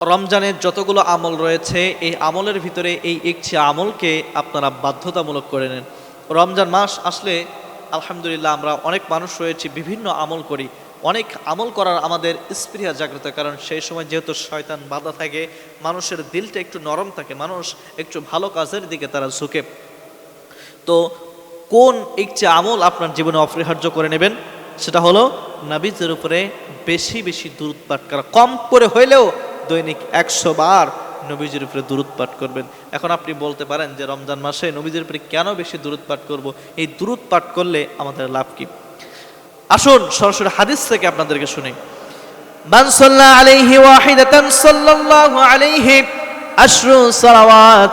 রমজানের যতগুলো আমল রয়েছে এই আমলের ভিতরে এই একটি আমলকে আপনারা বাধ্যতামূলক করে নেন। রমজান মাস আসলে আলহামদুলিল্লাহ আমরা অনেক মানুষ রয়েছে বিভিন্ন আমল করি, অনেক আমল করার আমাদের স্পৃহা জাগ্রত, কারণ সেই সময় যেহেতু শয়তান বাধা থাকে, মানুষের দিলটা একটু নরম থাকে, মানুষ একটু ভালো কাজের দিকে তারা ঝুঁকে। তো কোন একটি আমল আপনার জীবনে অপরিহার্য করে নেবেন, সেটা হলো নবীজির উপরে বেশি বেশি দুরূদ পাঠ করা। কম করে হইলেও দৈনিক 100 বার নবীজির উপরে দুরূদ পাঠ করবেন। এখন আপনি বলতে পারেন যে রমজান মাসে নবীজির উপরে কেন বেশি দুরূদ পাঠ করব, এই দুরূদ পাঠ করলে আমাদের লাভ কি? আসুন সরাসরি হাদিস থেকে আপনাদেরকে শুনি। মান সাল্লা আলাইহি ওয়াহিদাতান সাল্লাল্লাহু আলাইহি আশরু সালাওয়াত।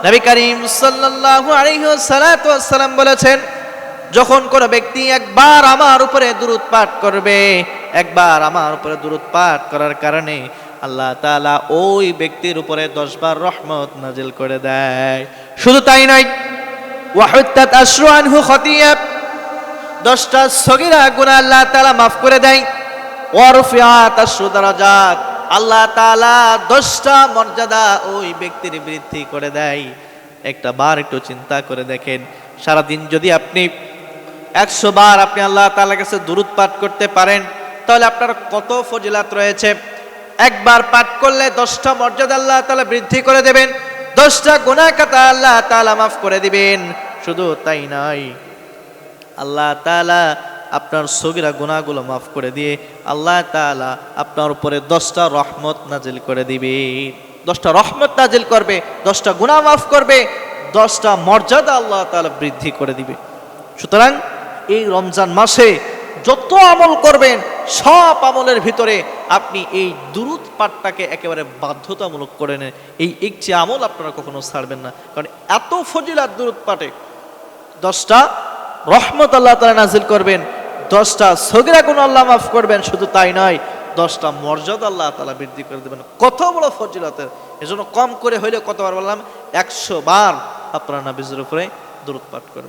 নবী করিম সাল্লাল্লাহু আলাইহি ওয়াসাল্লাম বলেছেন, যখন কোনো ব্যক্তি একবার আমার উপরে দুরূদ পাঠ করবে, একবার আমার উপরে দুরূদ পাঠ করার কারণে আল্লাহ তাআলা ওই ব্যক্তির উপরে 10 বার রহমত নাজিল করে দেয়। শুধু তাই নয়, ওয়াহুত্তাত আশরু আনহু খতিয়া, 10টা সগীরা গুনাহ আল্লাহ তাআলা মাফ করে দেয়। ওয়ারফিআত আশরু দারাজাত, আল্লাহ তাআলা 10টা মর্যাদা ওই ব্যক্তির বৃদ্ধি করে দেয়। একটা বার একটু চিন্তা করে দেখেন, সারাদিন যদি আপনি 100 বার আপনি আল্লাহ তাআলার কাছে দুরূদ পাঠ করতে পারেন, তাহলে আপনার কত ফজিলাত রয়েছে। একবার পাঠ করলে 10টা মর্যাদা আল্লাহ তাআলা বৃদ্ধি করে দেবেন, 10টা গুনাহ খাতা আল্লাহ তাআলা মাফ করে দিবেন। শুধু তাই নয়, আল্লাহ তাআলা আপনার সগীরা গুনাহগুলো মাফ করে দিয়ে আল্লাহ তাআলা আপনার উপরে 10টা রহমত নাজিল করে দিবে। 10টা রহমত নাজিল করবে, 10টা গুনাহ মাফ করবে, 10টা মর্যাদা আল্লাহ তাআলা বৃদ্ধি করে দিবে। সুতরাং এই রমজান মাসে যত আমল করবেন, সব আমলের ভিতরে আপনি এই দুরূদ পাঠটাকে একেবারে বাধ্যতামূলক করে নেন। এই একটি আমল আপনারা কখনো ছাড়বেন না, কারণ এত ফজিলাত দুরূদ পাঠে। 10টা রহমত আল্লাহ তাআলা নাজিল করবেন, 10টা সগীরা গুনাহ আল্লাহ মাফ করবেন। শুধু তাই নয়, 10টা মর্যাদা আল্লাহ তাআলা বৃদ্ধি করে দেবেন। কত বড় ফজিলতের! এজন্য কম করে হইলে কতবার বললাম, 100 বার আপনারা নবীর উপরে দুরূদ পাঠ করবেন।